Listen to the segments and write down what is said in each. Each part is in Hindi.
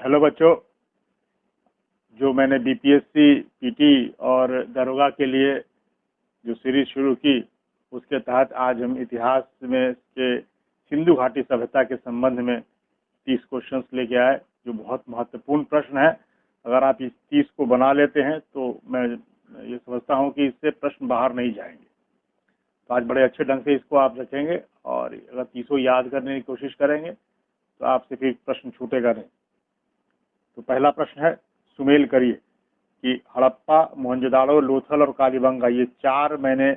हेलो बच्चों, जो मैंने बीपीएससी, पीटी और दरोगा के लिए जो सीरीज शुरू की, उसके तहत आज हम इतिहास में के सिंधु घाटी सभ्यता के संबंध में 30 क्वेश्चंस लेके आए, जो बहुत महत्वपूर्ण प्रश्न है। अगर आप इस 30 को बना लेते हैं तो मैं ये समझता हूँ कि इससे प्रश्न बाहर नहीं जाएंगे। तो आज बड़े अच्छे ढंग से इसको आप रखेंगे और अगर 30 याद करने की कोशिश करेंगे तो आपसे फिर प्रश्न छूटेगा नहीं। तो पहला प्रश्न है, सुमेल करिए कि हड़प्पा, मोहनजोदाड़ो, लोथल और कालीबंगा, ये 4 मैंने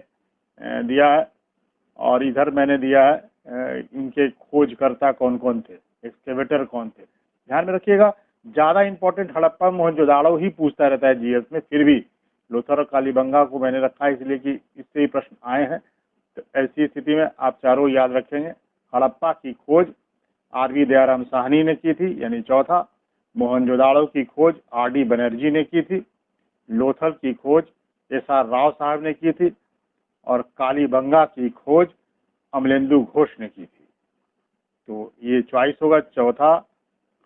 दिया है और इधर मैंने दिया है इनके खोजकर्ता कौन कौन थे, एक्सकेवेटर कौन थे। ध्यान में रखिएगा, ज्यादा इंपॉर्टेंट हड़प्पा मोहनजोदाड़ो ही पूछता रहता है जीएस में, फिर भी लोथल और कालीबंगा को मैंने रखा है इसलिए कि इससे ही प्रश्न आए हैं। तो ऐसी स्थिति में आप चारों याद रखेंगे। हड़प्पा की खोज आर.वी. दयाराम साहनी ने की थी, यानी चौथा। मोहनजोदाड़ो की खोज आर.डी. बनर्जी ने की थी। लोथल की खोज एस.आर. राव साहब ने की थी और कालीबंगा की खोज अमलेंदु घोष ने की थी। तो ये चॉइस होगा चौथा,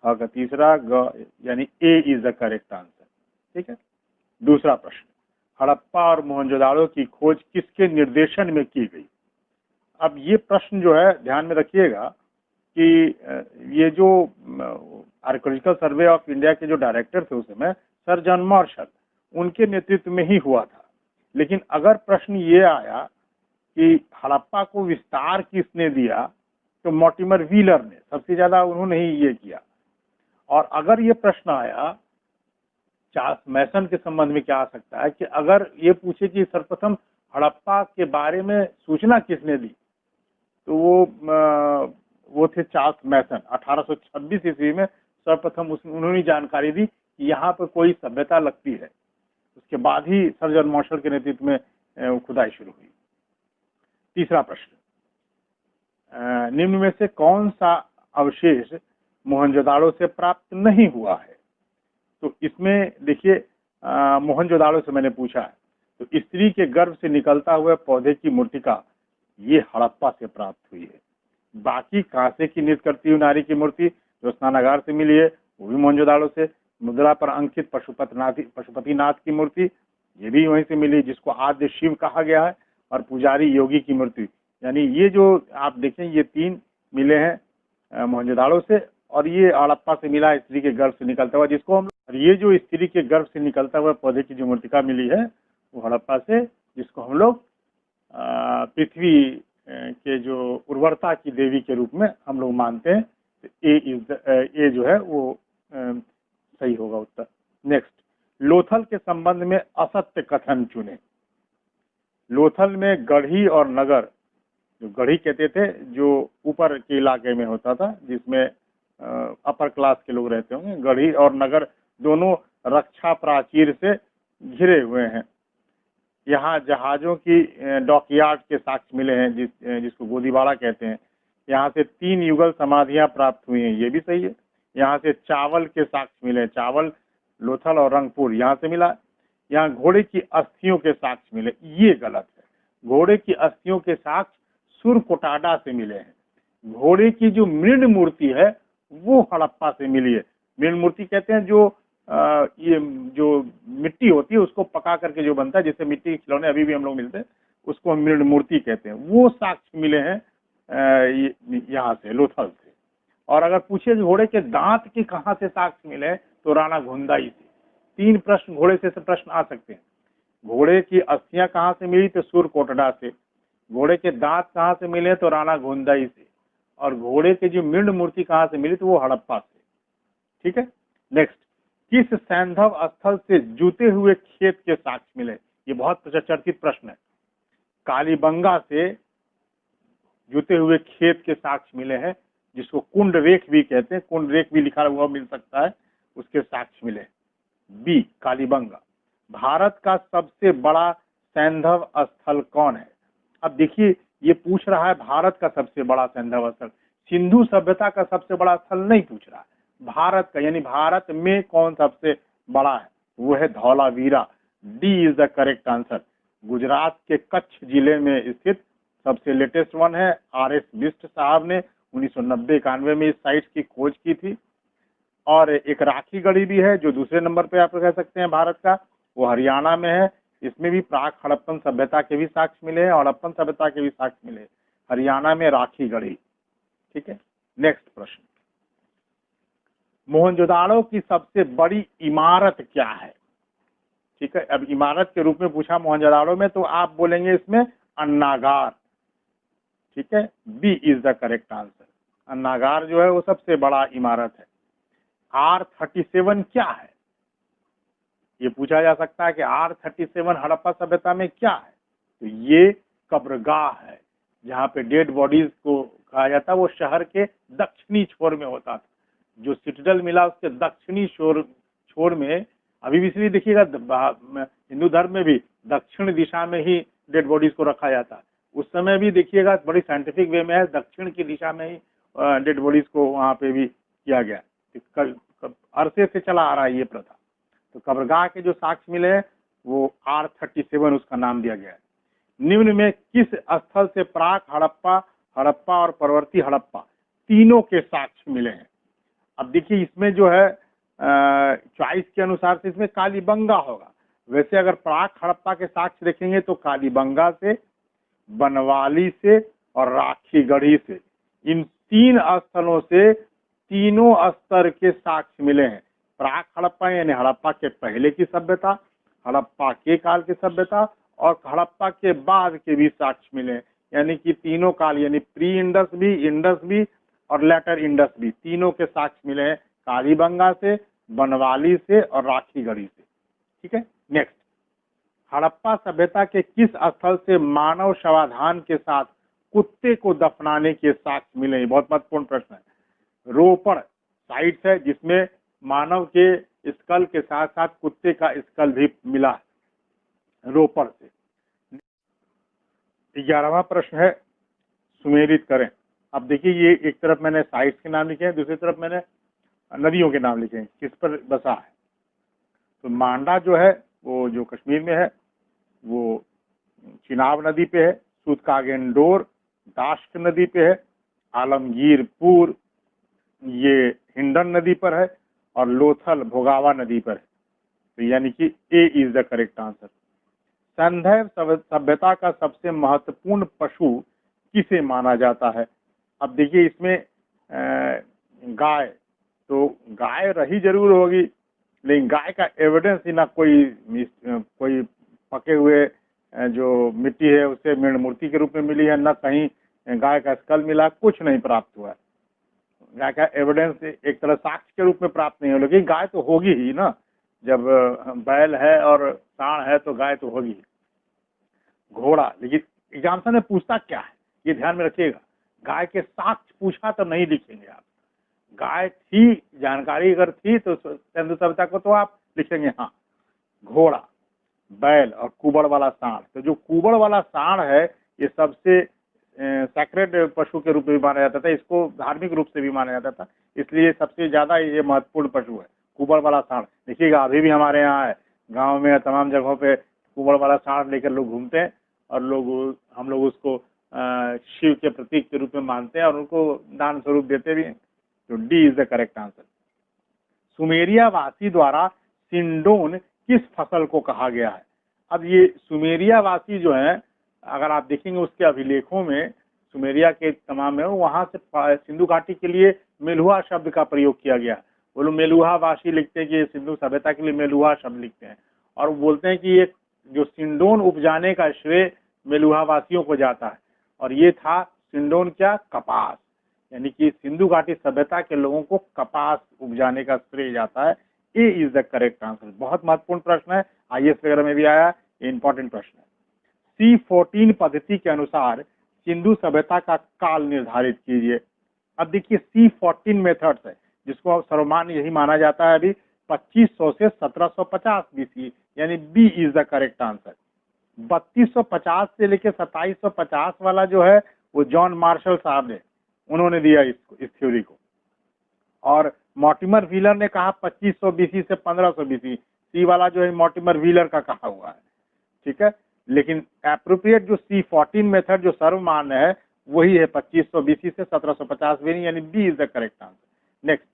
ख का तीसरा, ग यानी ए इज द करेक्ट आंसर। ठीक है। दूसरा प्रश्न, हड़प्पा और मोहनजोदाड़ो की खोज किसके निर्देशन में की गई? अब ये प्रश्न जो है ध्यान में रखिएगा कि ये जो आर्कियोलॉजिकल सर्वे ऑफ इंडिया के जो डायरेक्टर थे उस समय, सर जॉन मार्शल, उनके नेतृत्व में ही हुआ था। लेकिन अगर प्रश्न ये आया कि हड़प्पा को विस्तार किसने दिया, तो मॉर्टिमर व्हीलर ने, सबसे ज्यादा उन्होंने ही ये किया। और अगर ये प्रश्न आया चार्ल्स मैसन के संबंध में, क्या आ सकता है कि अगर ये पूछे कि सर्वप्रथम हड़प्पा के बारे में सूचना किसने दी, तो वो थे चार्ल्स मैसन। 1826 ईस्वी में सर्वप्रथम उन्होंने जानकारी दी कि यहाँ पर कोई सभ्यता लगती है। उसके बाद ही सर जॉन मार्शल के नेतृत्व में खुदाई शुरू हुई। तीसरा प्रश्न, निम्न में से कौन सा अवशेष मोहनजोदाड़ो से प्राप्त नहीं हुआ है? तो इसमें देखिए, मोहनजोदाड़ो से मैंने पूछा है, तो स्त्री के गर्भ से निकलता हुआ पौधे की मूर्तिका, ये हड़प्पा से प्राप्त हुई है। बाकी कांसे की नृत्य करती हुई नारी की मूर्ति जो स्नानागार से मिली है, वो भी मोहनजोदाड़ो से। मुद्रा पर अंकित पशुपतिनाथ की मूर्ति, ये भी वहीं से मिली, जिसको आद्य शिव कहा गया है। और पुजारी योगी की मूर्ति, यानी ये जो आप देखें, ये 3 मिले हैं मोहनजोदाड़ो से, और ये हड़प्पा से मिला स्त्री के गर्भ से निकलता हुआ, जिसको हम, ये जो स्त्री के गर्भ से निकलता हुआ पौधे की जो मूर्तिका मिली है वो हड़प्पा से, जिसको हम लोग पृथ्वी के जो उर्वरता की देवी के रूप में हम लोग मानते हैं। तो ए जो है वो सही होगा उत्तर। नेक्स्ट, लोथल के संबंध में असत्य कथन चुने। लोथल में गढ़ी और नगर, जो गढ़ी कहते थे जो ऊपर के इलाके में होता था, जिसमें अपर क्लास के लोग रहते होंगे, गढ़ी और नगर दोनों रक्षा प्राचीर से घिरे हुए हैं। यहाँ जहाजों की डॉकयार्ड के साक्ष्य मिले हैं, जिसको गोदीबाड़ा कहते हैं। यहाँ से 3 युगल समाधियां प्राप्त हुई हैं, ये भी सही है। यहाँ से चावल के साक्ष्य मिले, चावल लोथल और रंगपुर यहाँ से मिला। यहाँ घोड़े की अस्थियों के साक्ष्य मिले, ये गलत है। घोड़े की अस्थियों के साक्ष्य सुरकोटाडा से मिले हैं। घोड़े की जो मृण मूर्ति है वो हड़प्पा से मिली है। मृण मूर्ति कहते हैं जो ये जो मिट्टी होती है उसको पका करके जो बनता है, जैसे मिट्टी के खिलौने अभी भी हम लोग मिलते हैं, उसको हम मृण मूर्ति कहते हैं। वो साक्ष्य मिले हैं यहाँ से, लोथल से। और अगर पूछे घोड़े के दांत के कहाँ से साक्ष्य मिले, तो राणा घुंदाई से। 3 प्रश्न घोड़े से प्रश्न आ सकते हैं। घोड़े की अस्थियां कहाँ से मिली, तो सुरकोटड़ा से। घोड़े के दांत कहाँ से मिले, तो राणा घुंदाई से। और घोड़े की जो मृण मूर्ति कहाँ से मिली, तो वो हड़प्पा से। ठीक है। नेक्स्ट, किस सैंधव स्थल से जूते हुए खेत के साक्ष्य मिले? ये बहुत चर्चित प्रश्न है। कालीबंगा से जूते हुए खेत के साक्ष्य मिले हैं, जिसको कुंड रेख भी कहते हैं, कुंड रेख भी लिखा हुआ मिल सकता है, उसके साक्ष्य मिले। बी, कालीबंगा। भारत का सबसे बड़ा सैंधव स्थल कौन है? अब देखिए, ये पूछ रहा है भारत का सबसे बड़ा सैंधव स्थल, सिंधु सभ्यता का सबसे बड़ा स्थल नहीं पूछ रहा है, भारत का, यानी भारत में कौन सबसे बड़ा है, वो है Dholavira. D is the correct answer. Gujarat के कच्छ जिले में स्थित सबसे लेटेस्ट वन है। आर.एस. बिष्ट साहब ने 1990-91 में इस साइट की खोज की थी। और एक राखी गढ़ी भी है जो दूसरे नंबर पे आप कह सकते हैं भारत का, वो हरियाणा में है। इसमें भी प्राक हड़प्पन सभ्यता के भी साक्ष्य मिले हैं और हड़प्पन सभ्यता के भी साक्ष्य मिले। हरियाणा में राखी गढ़ी। ठीक है, नेक्स्ट प्रश्न, मोहनजोदाड़ो की सबसे बड़ी इमारत क्या है? ठीक है, अब इमारत के रूप में पूछा मोहनजोदाड़ो में, तो आप बोलेंगे इसमें अन्नागार। ठीक है, B is the correct answer. अन्नागार जो है वो सबसे बड़ा इमारत है। R37 क्या है? ये पूछा जा सकता है कि R37 हड़प्पा सभ्यता में क्या है? तो ये कब्रगाह है जहाँ पे डेड बॉडीज को कहा जाता है। वो शहर के दक्षिणी छोर में होता था। जो सिटडल मिला उसके दक्षिणी छोर में, अभी भी इसलिए देखिएगा हिंदू धर्म में भी दक्षिण दिशा में ही डेड बॉडीज को रखा जाता है। उस समय भी देखिएगा बड़ी साइंटिफिक वे में है, दक्षिण की दिशा में ही डेड बॉडीज को वहां पे भी किया गया। अरसे से चला आ रहा है ये प्रथा। तो कब्रगाह के जो साक्ष्य मिले हैं वो R37 उसका नाम दिया गया है। निम्न में किस स्थल से प्राक हड़प्पा और परवर्ती हड़प्पा तीनों के साक्ष्य मिले हैं? अब देखिए इसमें जो है चॉइस के अनुसार से इसमें कालीबंगा होगा। वैसे अगर प्राक हड़प्पा के साक्ष्य देखेंगे तो कालीबंगा से, बनवाली से और राखी गढ़ी से, इन 3 स्थलों से तीनों स्तर के साक्ष्य मिले हैं। प्राक हड़प्पा यानी हड़प्पा के पहले की सभ्यता, हड़प्पा के काल की सभ्यता और हड़प्पा के बाद के भी साक्ष्य मिले हैं। यानी कि तीनों काल यानी प्री इंडस भी और लेटर इंडस भी, तीनों के साक्ष्य मिले हैं कालीबंगा से, बनवाली से और राखी गढ़ी से। ठीक है, नेक्स्ट, हड़प्पा सभ्यता के किस स्थल से मानव शवाधान के साथ कुत्ते को दफनाने के साक्ष्य मिले? बहुत महत्वपूर्ण प्रश्न है। रोपड़ साइट्स है जिसमें मानव के स्कल के साथ साथ कुत्ते का स्कल भी मिला है, रोपड़ से। 11वां प्रश्न है, सुमेलित करें। अब देखिए ये एक तरफ मैंने साइट्स के नाम लिखे हैं, दूसरी तरफ मैंने नदियों के नाम लिखे हैं, किस पर बसा है। तो मांडा जो है वो जो कश्मीर में है वो चिनाब नदी पे है, सूतकागेंडोर दाश्क नदी पे है, आलमगीरपुर ये हिंडन नदी पर है और लोथल भोगावा नदी पर है। तो यानी कि ए इज द करेक्ट आंसर। संदैव सभ्यता का सबसे महत्वपूर्ण पशु किसे माना जाता है? अब देखिए इसमें गाय, तो गाय रही जरूर होगी, लेकिन गाय का एविडेंस ही ना कोई पके हुए जो मिट्टी है उसे मृण मूर्ति के रूप में मिली है, न कहीं गाय का स्कल मिला, कुछ नहीं प्राप्त हुआ है। गाय का एविडेंस एक तरह साक्ष्य के रूप में प्राप्त नहीं हो, लेकिन गाय तो होगी ही ना। जब बैल है और सांड है तो गाय तो होगी। घोड़ा, लेकिन एग्जामिनेशन में पूछता क्या है ये ध्यान में रखिएगा, गाय के साक्ष्य पूछा तो नहीं लिखेंगे आप। गाय थी, जानकारी अगर थी तो सिंधु सभ्यता को तो आप लिखेंगे हाँ। घोड़ा, बैल और कुबड़ वाला सांड। तो जो कुबड़ वाला सांड है ये सबसे सैक्रेड पशु के रूप में माना जाता था, इसको धार्मिक रूप से भी माना जाता था, इसलिए सबसे ज्यादा ये महत्वपूर्ण पशु है कुबड़ वाला सांड। देखिएगा अभी भी हमारे यहाँ है, गाँव में तमाम जगहों पे कुबड़ वाला सांड लेकर लोग घूमते हैं और हम लोग उसको शिव के प्रतीक के रूप में मानते हैं और उनको दान स्वरूप देते भी हैं। तो D is the correct answer. Sumeria वासी द्वारा सिंडोन किस फसल को कहा गया है? अब ये सुमेरिया वासी जो है, अगर आप देखेंगे उसके अभिलेखों में सुमेरिया के तमाम में वहां से सिंधु घाटी के लिए मेलुहा शब्द का प्रयोग किया गया। वो लोग मेलुहा वासी लिखते हैं कि सिंधु सभ्यता के लिए मेलुहा शब्द लिखते हैं और बोलते हैं कि ये जो सिंडोन उपजाने का श्रेय मेलुहा वासियों को जाता है। और ये था सिंडोन क्या? कपास, यानी कि सिंधु घाटी सभ्यता के लोगों को कपास उपजाने का श्रेय जाता है। ए इज द करेक्ट आंसर। बहुत महत्वपूर्ण प्रश्न है, IAS वगैरह में भी आया, ये इंपॉर्टेंट प्रश्न है। C14 पद्धति के अनुसार सिंधु सभ्यता का काल निर्धारित कीजिए। अब देखिए C14 मेथड्स है जिसको सर्वमान्य यही माना जाता है अभी 2500 से 1750 BC, यानी B is the correct answer. 3250 से लेकर 2750 वाला जो है वो जॉन मार्शल साहब ने उन्होंने दिया इस थ्योरी को, और मॉर्टिमर व्हीलर ने कहा 2500 BC से 1500 BC। सी वाला जो है मॉर्टिमर व्हीलर का कहा हुआ है, ठीक है। लेकिन एप्रोप्रिएट जो C14 मेथड जो सर्वमान्य है वही है 2500 BC से 1750 BC, यानी B is the correct answer. Next,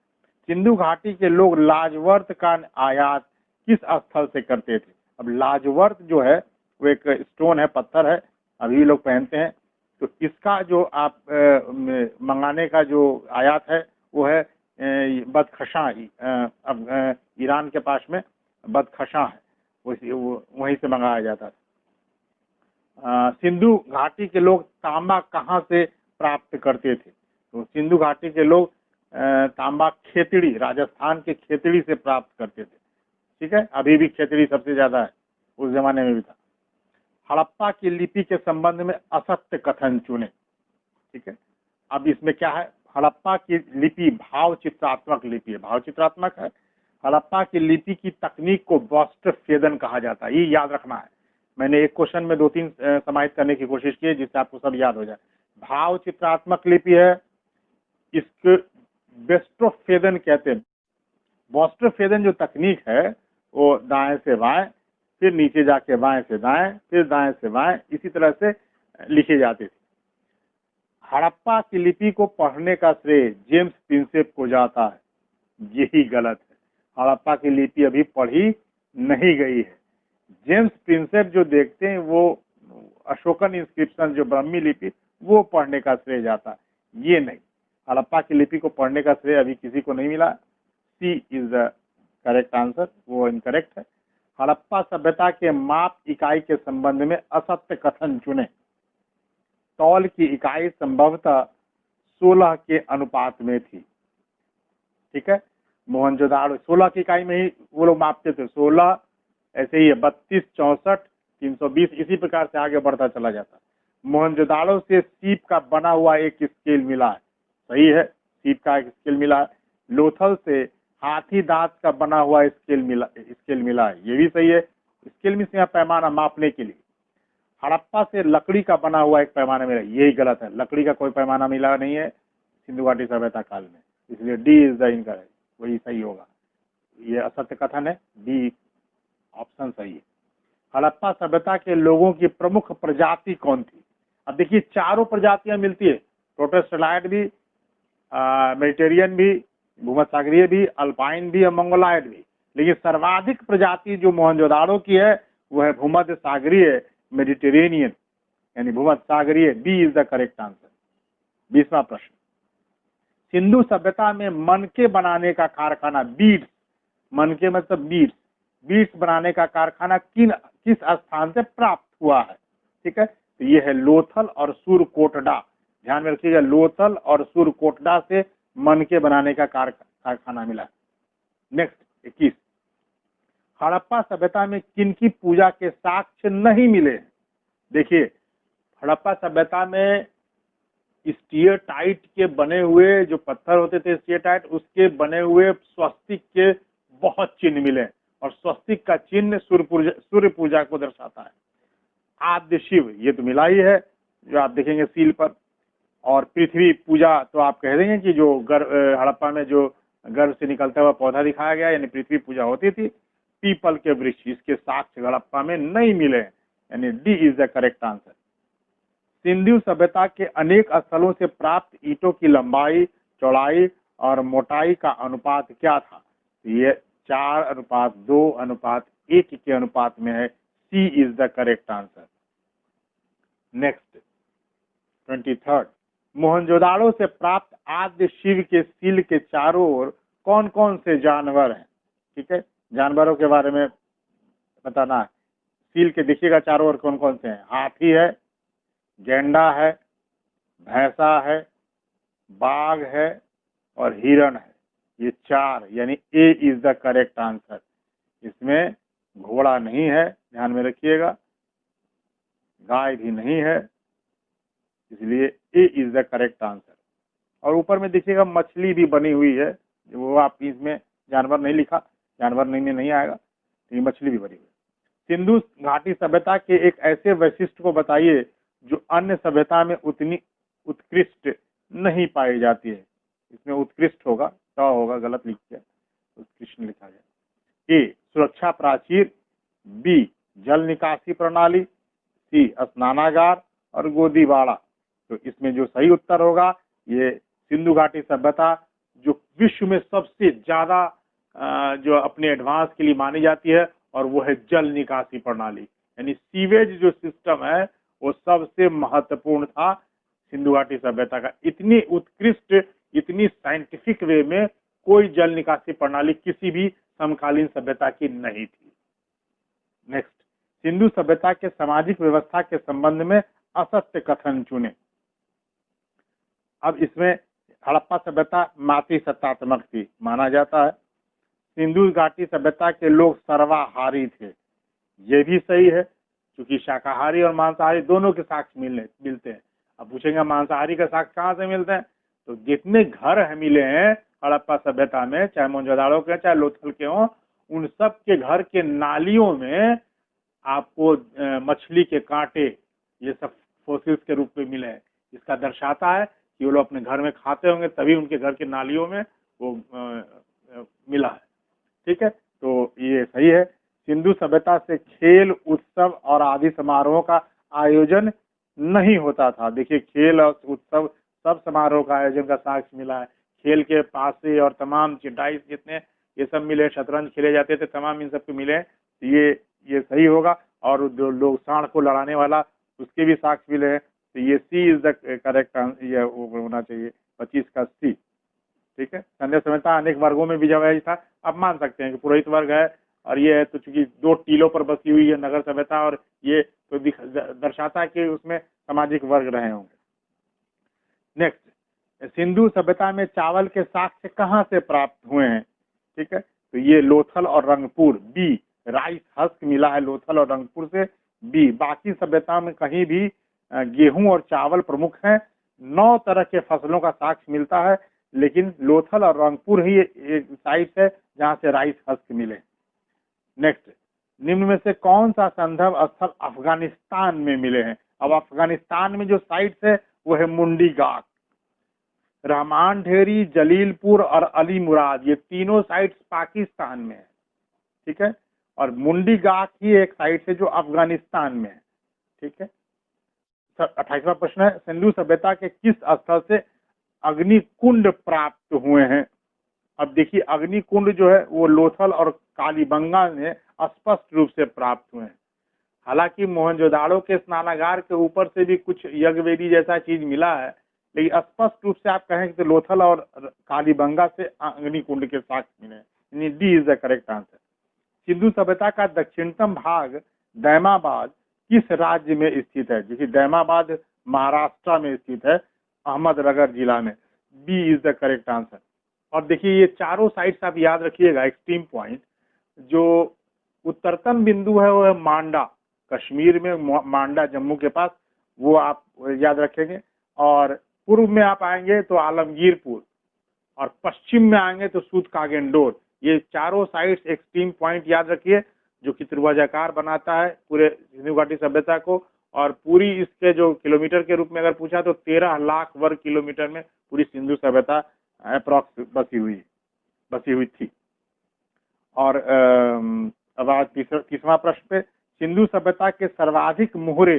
Sindhu घाटी के लोग लाजवर्त का आयात किस स्थल से करते थे? अब लाजवर्त जो है वो एक स्टोन है, पत्थर है, अभी लोग पहनते हैं। तो इसका जो आप मंगाने का जो आयात है वो है बदखशां, अब ईरान के पास में बदखशां है, वहीं से मंगाया जाता था। सिंधु घाटी के लोग तांबा कहाँ से प्राप्त करते थे? तो सिंधु घाटी के लोग तांबा खेतड़ी, राजस्थान के खेतड़ी से प्राप्त करते थे। ठीक है, अभी भी खेतड़ी सबसे ज्यादा है, उस जमाने में भी था। हड़प्पा की लिपि के संबंध में असत्य कथन चुने। ठीक है, अब इसमें क्या है, हड़प्पा की लिपि भाव चित्रात्मक लिपि है, भाव चित्रात्मक है। हड़प्पा की लिपि की तकनीक को वस्त्रभेदन कहा जाता है, ये याद रखना है। मैंने एक क्वेश्चन में 2-3 समाहित करने की कोशिश की जिससे आपको सब याद हो जाए। भाव चित्रात्मक लिपि है, इसको वस्त्रभेदन कहते हैं। वस्त्रभेदन जो तकनीक है वो दाएं से बाएं, फिर नीचे जाके बाएं से दाएं, फिर दाएं से बाएं, इसी तरह से लिखे जाते थे। हड़प्पा की लिपि को पढ़ने का श्रेय जेम्स प्रिंसेप को जाता है, यही गलत है। हड़प्पा की लिपि अभी पढ़ी नहीं गई है। जेम्स प्रिंसेप जो देखते हैं वो अशोकन इंस्क्रिप्शन, जो ब्राह्मी लिपि, वो पढ़ने का श्रेय जाता है, ये नहीं। हड़प्पा की लिपि को पढ़ने का श्रेय अभी किसी को नहीं मिला। सी इज द करेक्ट आंसर, वो इनकरेक्ट है। हड़प्पा सभ्यता के माप इकाई के संबंध में असत्य कथन चुने। तौल की इकाई संभवतः 16 के अनुपात में थी। ठीक है, मोहनजोदाड़ो 16 की इकाई में ही वो लोग मापते थे। 16 ऐसे ही है, 32, 64, 320, इसी प्रकार से आगे बढ़ता चला जाता। मोहनजोदाड़ो से सीप का बना हुआ एक स्केल मिला है, सही है, सीप का एक स्केल मिला है। लोथल से हाथी दांत का बना हुआ स्केल मिला है, ये भी सही है। स्केल में यहाँ पैमाना मापने के लिए। हड़प्पा से लकड़ी का बना हुआ एक पैमाना मिला, यही गलत है, लकड़ी का कोई पैमाना मिला नहीं है सिंधु घाटी सभ्यता काल में, इसलिए डी इज द इनकरेक्ट, वही सही होगा। ये असत्य कथन है, डी ऑप्शन सही है। हड़प्पा सभ्यता के लोगों की प्रमुख प्रजाति कौन थी? अब देखिए चारों प्रजातियां मिलती है, प्रोटेस्टेलाइट भी, मेडिटेरियन भी, भूमध्यसागरीय भी, अल्पाइन भी और मंगोलाइड भी। लेकिन सर्वाधिक प्रजाति जो मोहनजोदाड़ो की है वो है भूमध्य सागरीय, मेडिटेरेनियन, यानी भूमध्यसागरीय। B is the correct answer. 20वां प्रश्न, सिंधु सभ्यता में मनके बनाने का कारखाना, बीड्स, मनके मतलब बीड्स बनाने का कारखाना किस स्थान से प्राप्त हुआ है? ठीक है, तो ये है लोथल और सुरकोटडा। ध्यान में रखिएगा, लोथल और सुरकोटडा से मनके बनाने का कारखाना मिला। नेक्स्ट 21, हड़प्पा सभ्यता में किनकी पूजा के साक्ष्य नहीं मिले? देखिए हड़प्पा सभ्यता में स्टीयरटाइट के बने हुए जो पत्थर होते थे, स्टीयरटाइट, उसके बने हुए स्वस्तिक के बहुत चिन्ह मिले, और स्वस्तिक का चिन्ह सूर्य पूजा को दर्शाता है। आद्य शिव, ये तो मिला ही है जो आप देखेंगे सील पर। और पृथ्वी पूजा तो आप कह देंगे कि जो हड़प्पा में जो गर्भ से निकलता हुआ पौधा दिखाया गया, यानी पृथ्वी पूजा होती थी। पीपल के वृक्ष, इसके साक्ष्य हड़प्पा में नहीं मिले, यानी D is the correct answer. Sindhu सभ्यता के अनेक स्थलों से प्राप्त ईंटों की लंबाई, चौड़ाई और मोटाई का अनुपात क्या था? ये 4:2:1 के अनुपात में है। C is the correct answer. Next 23, Mohenjodaro से प्राप्त आद्य शिव के सील के चारों ओर कौन कौन से जानवर हैं? ठीक है, जानवरों के बारे में बताना है। सील के देखिएगा चारों ओर कौन कौन से हैं। हाथी है, गैंडा है, भैंसा है, बाघ है और हिरण है। ये 4, यानी ए इज द करेक्ट आंसर। इसमें घोड़ा नहीं है, ध्यान में रखिएगा, गाय भी नहीं है, इसलिए ए इज द करेक्ट आंसर। और ऊपर में देखिएगा मछली भी बनी हुई है, वो आप इसमें जानवर नहीं लिखा, जानवर नहीं आएगा, तो ये मछली भी बनी हुई है। सिंधु घाटी सभ्यता के एक ऐसे वैशिष्ट को बताइए जो अन्य सभ्यता में उतनी उत्कृष्ट नहीं पाई जाती है। इसमें उत्कृष्ट होगा, तो होगा, गलत लिख दिया, उत्कृष्ट लिखा जाए। ए सुरक्षा प्राचीर, बी जल निकासी प्रणाली, सी स्नानागार और गोदीबाड़ा। तो इसमें जो सही उत्तर होगा, ये सिंधु घाटी सभ्यता जो विश्व में सबसे ज्यादा जो अपने एडवांस के लिए मानी जाती है, और वो है जल निकासी प्रणाली, यानी सीवेज जो सिस्टम है वो सबसे महत्वपूर्ण था सिंधु घाटी सभ्यता का। इतनी उत्कृष्ट, इतनी साइंटिफिक वे में कोई जल निकासी प्रणाली किसी भी समकालीन सभ्यता की नहीं थी। नेक्स्ट, सिंधु सभ्यता के सामाजिक व्यवस्था के संबंध में असत्य कथन चुने। अब इसमें हड़प्पा सभ्यता मातृसत्तात्मक थी, माना जाता है। सिंधु घाटी सभ्यता के लोग सर्वाहारी थे, ये भी सही है, क्योंकि शाकाहारी और मांसाहारी दोनों के साक्ष्य मिलते हैं। अब पूछेंगे मांसाहारी का साक्ष्य कहाँ से मिलते हैं, तो जितने घर मिले हैं हड़प्पा सभ्यता में, चाहे मोहनजोदाड़ो के चाहे लोथल के हों, उन सब के घर के नालियों में आपको मछली के कांटे ये सब फोसिल्स के रूप में मिले हैं। इसका दर्शाता है कि वो लोग अपने घर में खाते होंगे, तभी उनके घर के नालियों में वो मिला है। ठीक है, तो ये सही है। सिंधु सभ्यता से खेल, उत्सव और आदि समारोहों का आयोजन नहीं होता था। देखिए, खेल और उत्सव सब समारोह का आयोजन का साक्ष्य मिला है। खेल के पासे और तमाम चिटाई जितने ये सब मिले, शतरंज खेले जाते थे, तमाम इन सब के मिले, ये सही होगा। और जो लोग सांड को लड़ाने वाला, उसके भी साक्ष्य मिले हैं, तो ये सी इज द करेक्ट आंसर, ये होना चाहिए 25 का सी। ठीक है, संध्या सभ्यता अनेक वर्गों में विभाजित था। आप मान सकते हैं कि पुरोहित वर्ग है और ये है, तो चूंकि 2 टीलों पर बसी हुई है नगर सभ्यता, और ये तो दर्शाता है कि उसमें सामाजिक वर्ग रहे होंगे। नेक्स्ट, सिंधु सभ्यता में चावल के साक्ष्य कहाँ से प्राप्त हुए हैं? ठीक है, तो ये लोथल और रंगपुर, बी। राइस हस्क मिला है लोथल और रंगपुर से, बी। बाकी सभ्यता में कहीं भी गेहूं और चावल प्रमुख हैं। 9 तरह के फसलों का साक्ष्य मिलता है, लेकिन लोथल और रंगपुर ही एक साइट है जहां से राइस हस्क मिले। नेक्स्ट, निम्न में से कौन सा संदर्भ स्थल अफगानिस्तान में मिले हैं? अब अफगानिस्तान में जो साइट्स है वो है मुंडी गाक, रहमान ढेरी, जलीलपुर और अली मुराद, ये तीनों साइट्स पाकिस्तान में है। ठीक है, और मुंडी गाक ही एक साइट है जो अफगानिस्तान में है। ठीक है, 28वां प्रश्न है, सिंधु सभ्यता के किस स्थल से अग्निकुंड प्राप्त हुए हैं? अब देखिए, अग्निकुंड जो है वो लोथल और कालीबंगा में स्पष्ट रूप से प्राप्त हुए हैं। हालांकि मोहनजोदाड़ो के स्नानागार के ऊपर से भी कुछ यज्ञवेदी जैसा चीज मिला है, लेकिन स्पष्ट रूप से आप कहें कि लोथल और कालीबंगा से अग्निकुंड के साक्ष्य मिले, यानी D is the correct answer. Sindhu सभ्यता का दक्षिणतम भाग दैमाबाद किस राज्य में स्थित है? देखिए, दैमाबाद महाराष्ट्र में स्थित है, अहमदनगर जिला में, B is the correct answer. और देखिए, ये चारों साइड्स आप याद रखिएगा, एक्सट्रीम पॉइंट। जो उत्तरतम बिंदु है वो है मांडा, कश्मीर में मांडा, जम्मू के पास, वो आप याद रखेंगे। और पूर्व में आप आएंगे तो आलमगीरपुर, और पश्चिम में आएंगे तो सूद कागेंडोर। ये चारों साइड्स एक्सट्रीम पॉइंट याद रखिए, जो कि त्रिभुजाकार बनाता है पूरे सिंधु घाटी सभ्यता को। और पूरी इसके जो किलोमीटर के रूप में अगर पूछा तो 13 लाख वर्ग किलोमीटर में पूरी सिंधु सभ्यता अप्रॉक्स बसी हुई थी। और अब आज तीसरा प्रश्न पे, सिंधु सभ्यता के सर्वाधिक मोहरे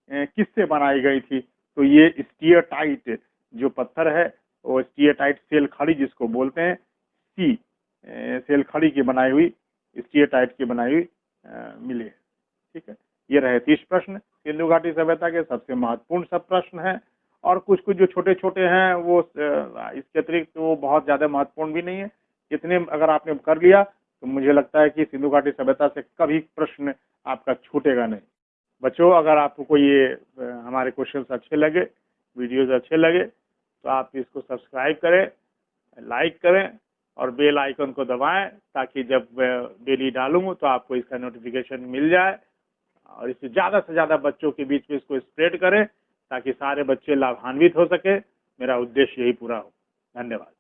किससे बनाई गई थी? तो ये स्टीयरटाइट जो पत्थर है, वो स्टीयरटाइट सेल खड़ी जिसको बोलते हैं, सी सेल खड़ी की बनाई हुई, स्टीयरटाइट की बनाई हुई मिली है। ठीक है, ये रहे 30 प्रश्न सिंधु घाटी सभ्यता के सबसे महत्वपूर्ण सब प्रश्न हैं। और कुछ जो छोटे छोटे हैं वो इसके अतिरिक्त वो बहुत ज्यादा महत्वपूर्ण भी नहीं है। इतने अगर आपने कर लिया तो मुझे लगता है कि सिंधु घाटी सभ्यता से कभी प्रश्न आपका छूटेगा नहीं। बच्चों, अगर आपको ये हमारे क्वेश्चंस अच्छे लगे, वीडियोस अच्छे लगे, तो आप इसको सब्सक्राइब करें, लाइक करें और बेल आइकन को दबाएं, ताकि जब डेली डालूं तो आपको इसका नोटिफिकेशन मिल जाए। और इससे ज़्यादा से ज़्यादा बच्चों के बीच में इसको स्प्रेड करें, ताकि सारे बच्चे लाभान्वित हो सके। मेरा उद्देश्य यही पूरा हो। धन्यवाद।